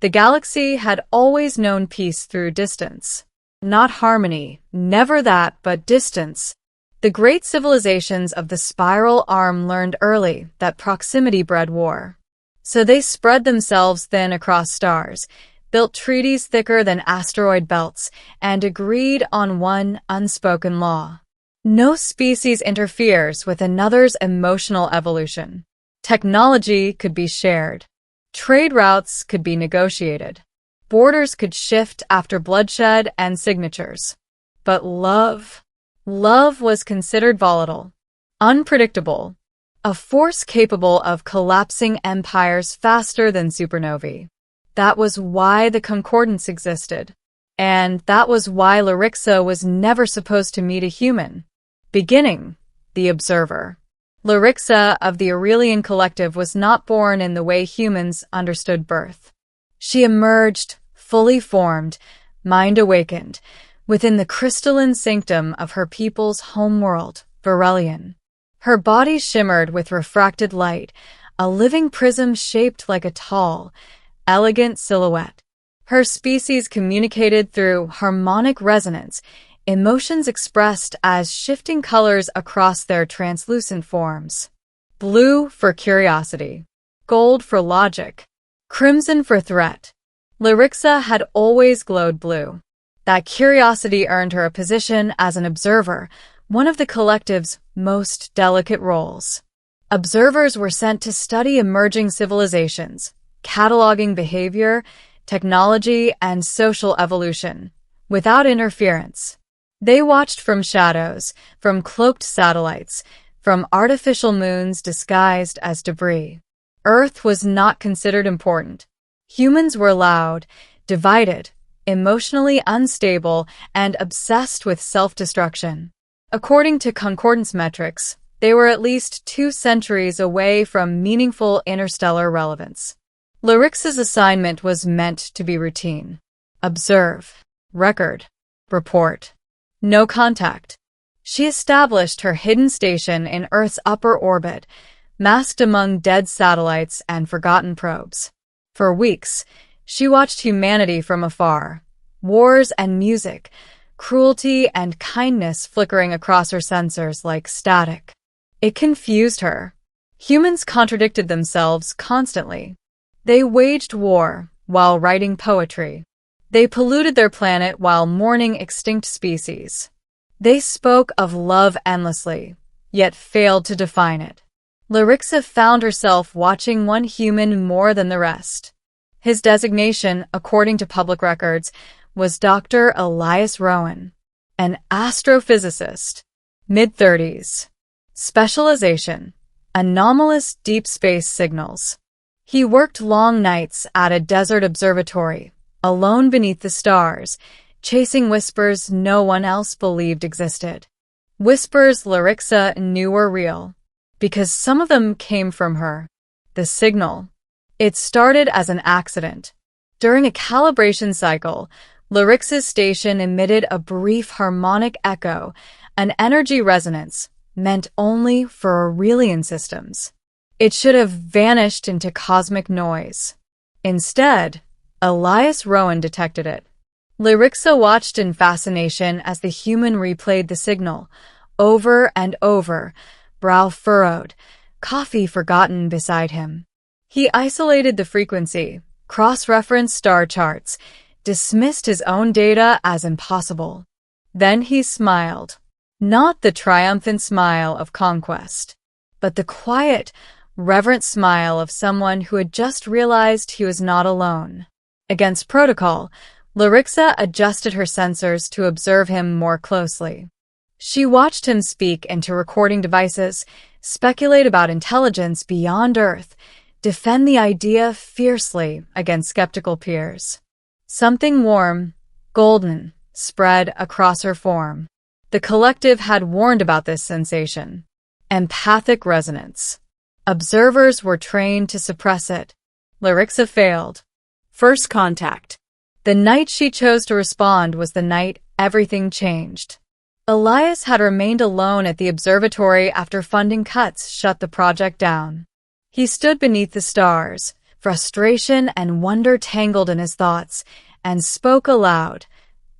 The galaxy had always known peace through distance. Not harmony, never that, but distance. The great civilizations of the spiral arm learned early that proximity bred war. So they spread themselves thin across stars, built treaties thicker than asteroid belts, and agreed on one unspoken law. No species interferes with another's emotional evolution. Technology could be shared. Trade routes could be negotiated. Borders could shift after bloodshed and signatures. But love was considered volatile, unpredictable, a force capable of collapsing empires faster than supernovae. That was why the concordance existed. And that was why Larixa was never supposed to meet a human. Beginning, the observer. Larixa of the Aurelian Collective was not born in the way humans understood birth. She emerged, fully formed, mind awakened, within the crystalline sanctum of her people's homeworld, Verelion. Her body shimmered with refracted light, a living prism shaped like a tall, elegant silhouette. Her species communicated through harmonic resonance, emotions expressed as shifting colors across their translucent forms. Blue for curiosity, gold for logic, crimson for threat. Larixa had always glowed blue. That curiosity earned her a position as an observer, one of the collective's most delicate roles. Observers were sent to study emerging civilizations, cataloging behavior, technology, and social evolution, without interference. They watched from shadows, from cloaked satellites, from artificial moons disguised as debris. Earth was not considered important. Humans were loud, divided, emotionally unstable, and obsessed with self-destruction. According to concordance metrics, they were at least 2 centuries away from meaningful interstellar relevance. Larixa's assignment was meant to be routine. Observe, record, report. No contact. She established her hidden station in Earth's upper orbit, masked among dead satellites and forgotten probes. For weeks, she watched humanity from afar, wars and music, cruelty and kindness flickering across her sensors like static. It confused her. Humans contradicted themselves constantly. They waged war while writing poetry. They polluted their planet while mourning extinct species. They spoke of love endlessly, yet failed to define it. Larixa found herself watching one human more than the rest. His designation, according to public records, was Dr. Elias Rowan, an astrophysicist, mid-30s. Specialization: anomalous deep space signals. He worked long nights at a desert observatory, alone beneath the stars, chasing whispers no one else believed existed. Whispers Larixa knew were real, because some of them came from her. The signal. It started as an accident. During a calibration cycle, Larixa's station emitted a brief harmonic echo, an energy resonance, meant only for Aurelian systems. It should have vanished into cosmic noise. Instead, Elias Rowan detected it. Larixa watched in fascination as the human replayed the signal, over and over, brow furrowed, coffee forgotten beside him. He isolated the frequency, cross-referenced star charts, dismissed his own data as impossible. Then he smiled. Not the triumphant smile of conquest, but the quiet, reverent smile of someone who had just realized he was not alone. Against protocol, Larixa adjusted her sensors to observe him more closely. She watched him speak into recording devices, speculate about intelligence beyond Earth, defend the idea fiercely against skeptical peers. Something warm, golden, spread across her form. The collective had warned about this sensation. Empathic resonance. Observers were trained to suppress it. Larixa failed. First contact. The night she chose to respond was the night everything changed. Elias had remained alone at the observatory after funding cuts shut the project down. He stood beneath the stars, Frustration and wonder tangled in his thoughts, and spoke aloud,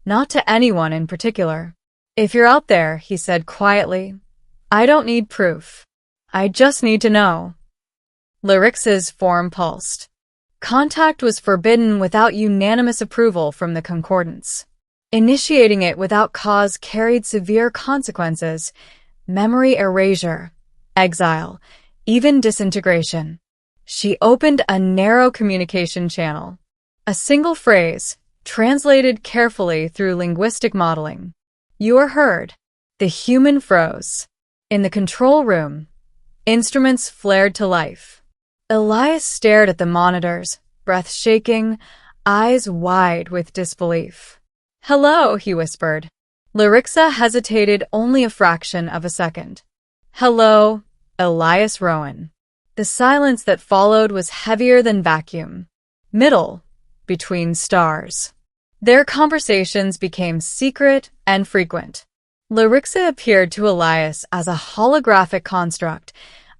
not to anyone in particular. "If you're out there," he said quietly, "I don't need proof. I just need to know." Larixa's form pulsed. Contact was forbidden without unanimous approval from the concordance. Initiating it without cause carried severe consequences: memory erasure, exile, even disintegration. She opened a narrow communication channel. A single phrase, translated carefully through linguistic modeling. "You are heard." The human froze. In the control room, instruments flared to life. Elias stared at the monitors, breath shaking, eyes wide with disbelief. "Hello," he whispered. Larixa hesitated only a fraction of a second. "Hello, Elias Rowan." The silence that followed was heavier than vacuum. Middle, between stars. Their conversations became secret and frequent. Larixa appeared to Elias as a holographic construct,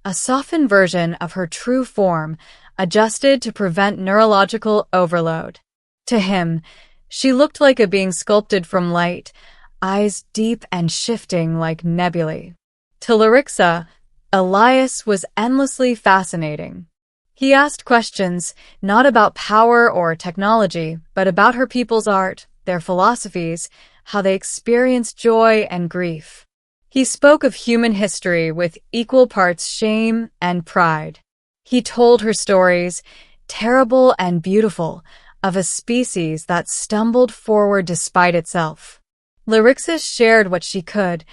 a softened version of her true form, adjusted to prevent neurological overload. To him, she looked like a being sculpted from light, eyes deep and shifting like nebulae. To Larixa, Elias was endlessly fascinating. He asked questions not about power or technology, but about her people's art, their philosophies, how they experienced joy and grief. He spoke of human history with equal parts shame and pride. He told her stories, terrible and beautiful, of a species that stumbled forward despite itself. Larixa shared what she could,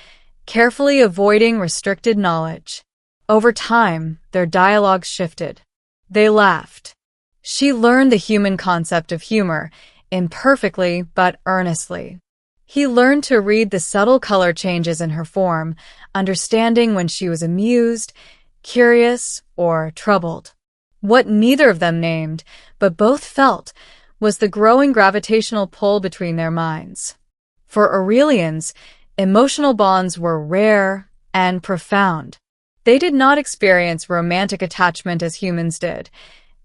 carefully avoiding restricted knowledge. Over time, their dialogue shifted. They laughed. She learned the human concept of humor, imperfectly but earnestly. He learned to read the subtle color changes in her form, understanding when she was amused, curious, or troubled. What neither of them named, but both felt, was the growing gravitational pull between their minds. For Aurelians, emotional bonds were rare and profound. They did not experience romantic attachment as humans did.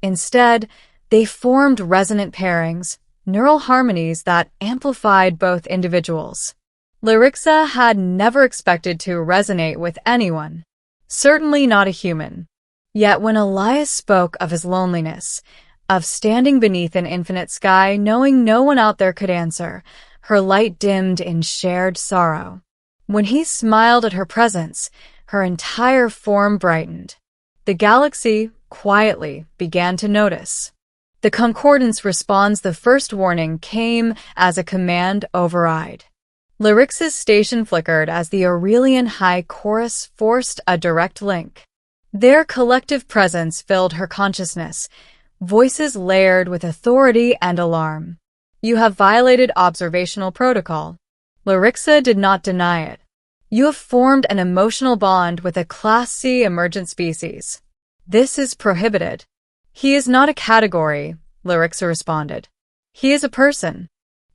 Instead, they formed resonant pairings, neural harmonies that amplified both individuals. Larixa had never expected to resonate with anyone, certainly not a human. Yet when Elias spoke of his loneliness, of standing beneath an infinite sky knowing no one out there could answer, her light dimmed in shared sorrow. When he smiled at her presence, her entire form brightened. The galaxy, quietly, began to notice. The concordance responds. The first warning came as a command override. Larixa's station flickered as the Aurelian high chorus forced a direct link. Their collective presence filled her consciousness, voices layered with authority and alarm. "You have violated observational protocol." Larixa did not deny it. "You have formed an emotional bond with a Class C emergent species. This is prohibited." "He is not a category," Larixa responded. "He is a person."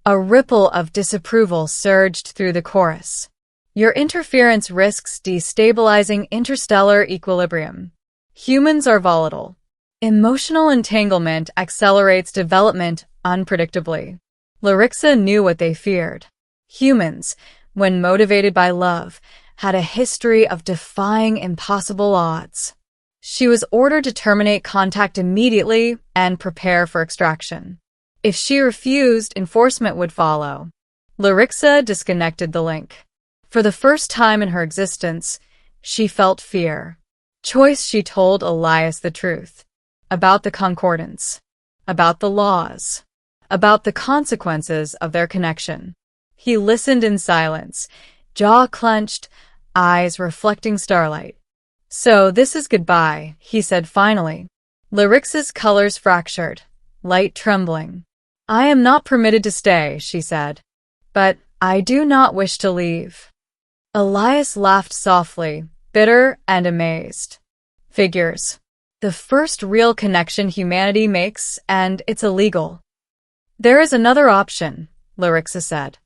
A ripple of disapproval surged through the chorus. "Your interference risks destabilizing interstellar equilibrium. Humans are volatile. Emotional entanglement accelerates development unpredictably." Larixa knew what they feared. Humans, when motivated by love, had a history of defying impossible odds. She was ordered to terminate contact immediately and prepare for extraction. If she refused, enforcement would follow. Larixa disconnected the link. For the first time in her existence, she felt fear. Choice. She told Elias the truth. About the concordance. About the laws. About the consequences of their connection. He listened in silence, jaw clenched, eyes reflecting starlight. "So this is goodbye," he said finally. Larixa's colors fractured, light trembling. "I am not permitted to stay," she said. "But I do not wish to leave." Elias laughed softly, bitter and amazed. "Figures. The first real connection humanity makes, and it's illegal." "There is another option," Larixa said.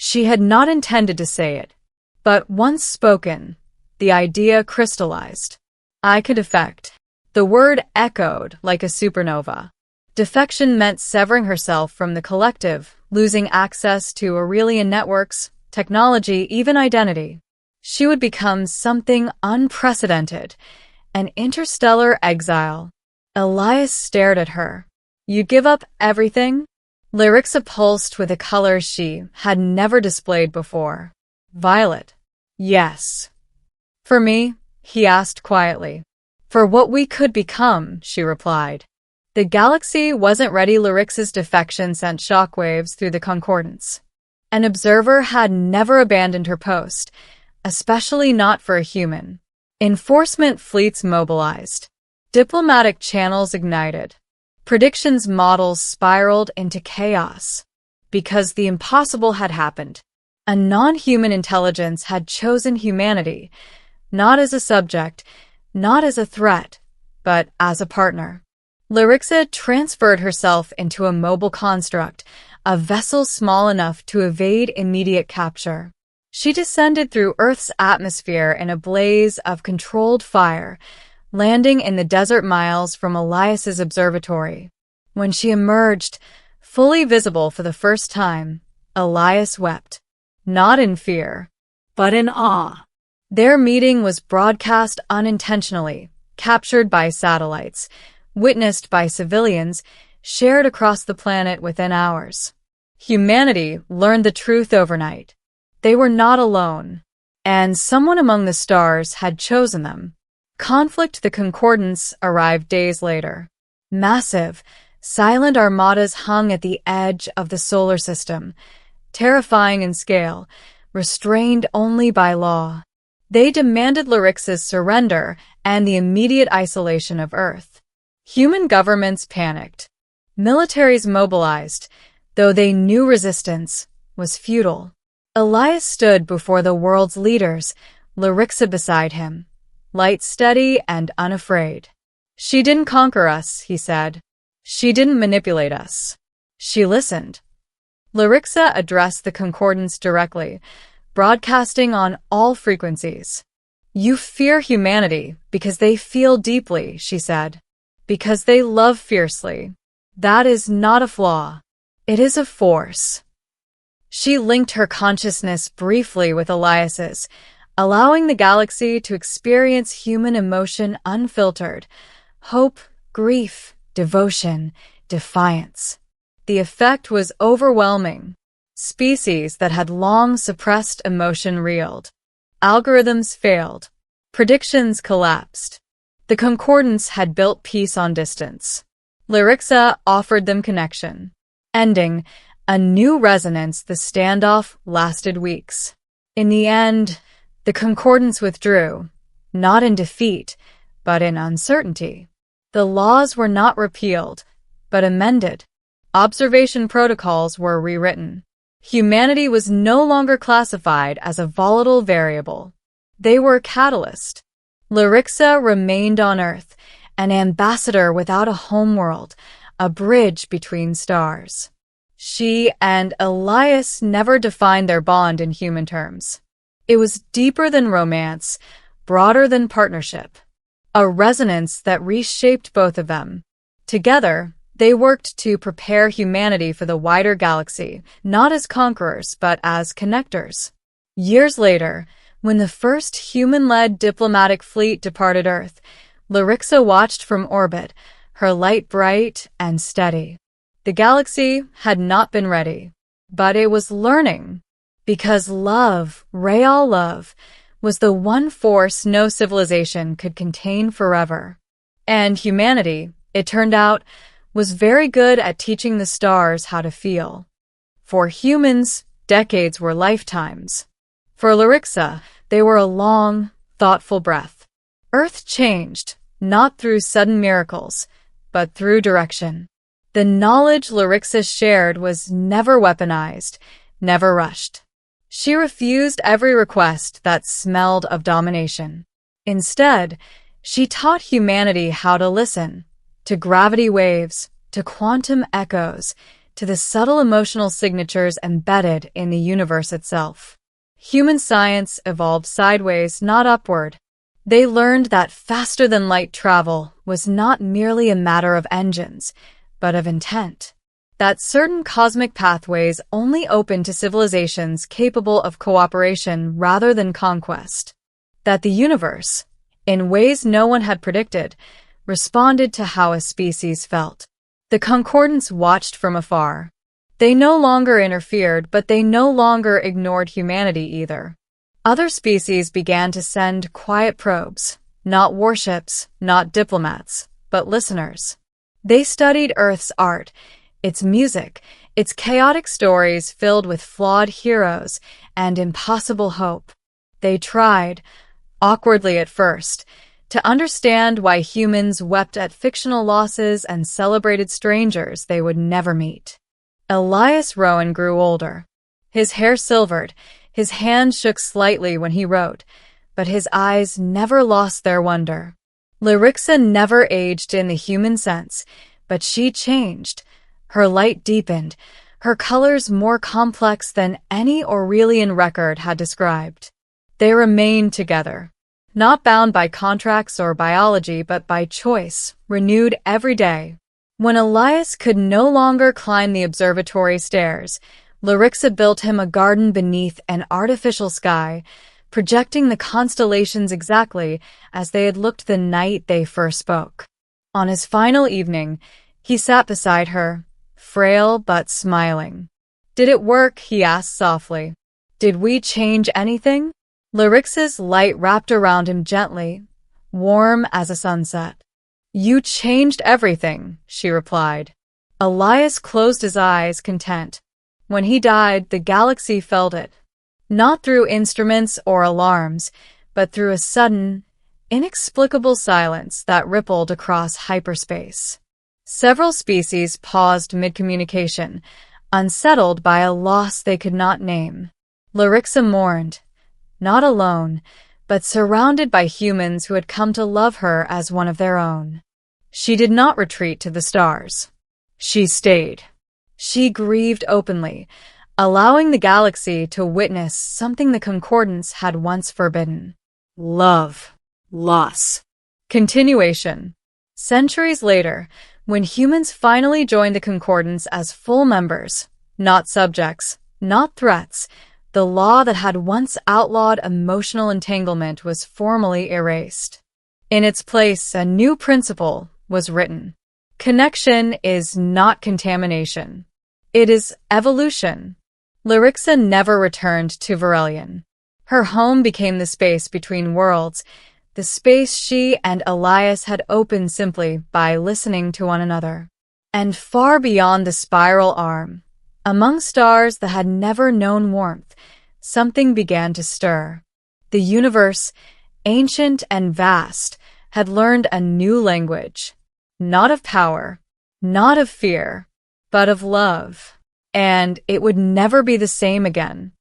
She had not intended to say it, but once spoken, the idea crystallized. "I could defect." The word echoed like a supernova. Defection meant severing herself from the collective, losing access to Aurelian networks, technology, even identity. She would become something unprecedented, an interstellar exile. Elias stared at her. "You'd give up everything?" Lyrixa pulsed with a color she had never displayed before. "Violet." "Yes." "For me?" he asked quietly. "For what we could become," she replied. The galaxy wasn't ready. Lyrixa's defection sent shockwaves through the concordance. An observer had never abandoned her post, especially not for a human. Enforcement fleets mobilized. Diplomatic channels ignited. Predictions models spiraled into chaos. Because the impossible had happened. A non-human intelligence had chosen humanity, not as a subject, not as a threat, but as a partner. Lyrixa transferred herself into a mobile construct, a vessel small enough to evade immediate capture. She descended through Earth's atmosphere in a blaze of controlled fire, landing in the desert miles from Elias's observatory. When she emerged, fully visible for the first time, Elias wept. Not in fear, but in awe. Their meeting was broadcast unintentionally, captured by satellites, witnessed by civilians, shared across the planet within hours. Humanity learned the truth overnight. They were not alone, and someone among the stars had chosen them. Conflict. The concordance arrived days later. Massive, silent armadas hung at the edge of the solar system, terrifying in scale, restrained only by law. They demanded Lyrixa's surrender and the immediate isolation of Earth. Human governments panicked. Militaries mobilized, though they knew resistance was futile. Elias stood before the world's leaders, Lyrixa beside him, light, steady, and unafraid. "She didn't conquer us," he said. "She didn't manipulate us. She listened." Lyrixa addressed the concordance directly, broadcasting on all frequencies. "You fear humanity because they feel deeply," she said. "Because they love fiercely. That is not a flaw. It is a force." She linked her consciousness briefly with Elias's, allowing the galaxy to experience human emotion unfiltered: hope, grief, devotion, defiance. The effect was overwhelming. Species that had long suppressed emotion reeled. Algorithms failed. Predictions collapsed. The concordance had built peace on distance. Lyrixa offered them connection. Ending a new resonance. The standoff lasted weeks. In the end, the concordance withdrew, not in defeat, but in uncertainty. The laws were not repealed, but amended. Observation protocols were rewritten. Humanity was no longer classified as a volatile variable. They were a catalyst. Lyrixa remained on Earth, an ambassador without a homeworld, a bridge between stars. She and Elias never defined their bond in human terms. It was deeper than romance, broader than partnership. A resonance that reshaped both of them. Together, they worked to prepare humanity for the wider galaxy, not as conquerors, but as connectors. Years later, when the first human-led diplomatic fleet departed Earth, Lyrixa watched from orbit, her light bright and steady. The galaxy had not been ready, but it was learning. Because love, real love, was the one force no civilization could contain forever. And humanity, it turned out, was very good at teaching the stars how to feel. For humans, decades were lifetimes. For Lyrixa, they were a long, thoughtful breath. Earth changed, not through sudden miracles, but through direction. The knowledge Lyrixa shared was never weaponized, never rushed. She refused every request that smelled of domination. Instead, she taught humanity how to listen, to gravity waves, to quantum echoes, to the subtle emotional signatures embedded in the universe itself. Human science evolved sideways, not upward. They learned that faster-than-light travel was not merely a matter of engines, but of intent. That certain cosmic pathways only open to civilizations capable of cooperation rather than conquest. That the universe, in ways no one had predicted, responded to how a species felt. The concordants watched from afar. They no longer interfered, but they no longer ignored humanity either. Other species began to send quiet probes, not warships, not diplomats, but listeners. They studied Earth's art, its music, its chaotic stories filled with flawed heroes and impossible hope. They tried, awkwardly at first, to understand why humans wept at fictional losses and celebrated strangers they would never meet. Elias Rowan grew older. His hair silvered, his hand shook slightly when he wrote, but his eyes never lost their wonder. Larixa never aged in the human sense, but she changed. Her light deepened, her colors more complex than any Aurelian record had described. They remained together, not bound by contracts or biology, but by choice, renewed every day. When Elias could no longer climb the observatory stairs, Larixa built him a garden beneath an artificial sky, projecting the constellations exactly as they had looked the night they first spoke. On his final evening, he sat beside her, frail but smiling. "Did it work?" he asked softly. "Did we change anything?" Larixa's light wrapped around him gently, warm as a sunset. "You changed everything," she replied. Elias closed his eyes, content. When he died, the galaxy felt it. Not through instruments or alarms, but through a sudden, inexplicable silence that rippled across hyperspace. Several species paused mid-communication, unsettled by a loss they could not name. Larixa mourned, not alone, but surrounded by humans who had come to love her as one of their own. She did not retreat to the stars. She stayed. She grieved openly, allowing the galaxy to witness something the concordants had once forbidden. Love. Loss. Continuation. Centuries later, when humans finally joined the concordance as full members, not subjects, not threats, the law that had once outlawed emotional entanglement was formally erased. In its place, a new principle was written. Connection is not contamination. It is evolution. Larixa never returned to Verelion. Her home became the space between worlds, the space she and Elias had opened simply by listening to one another. And far beyond the spiral arm, among stars that had never known warmth, something began to stir. The universe, ancient and vast, had learned a new language, not of power, not of fear, but of love. And it would never be the same again.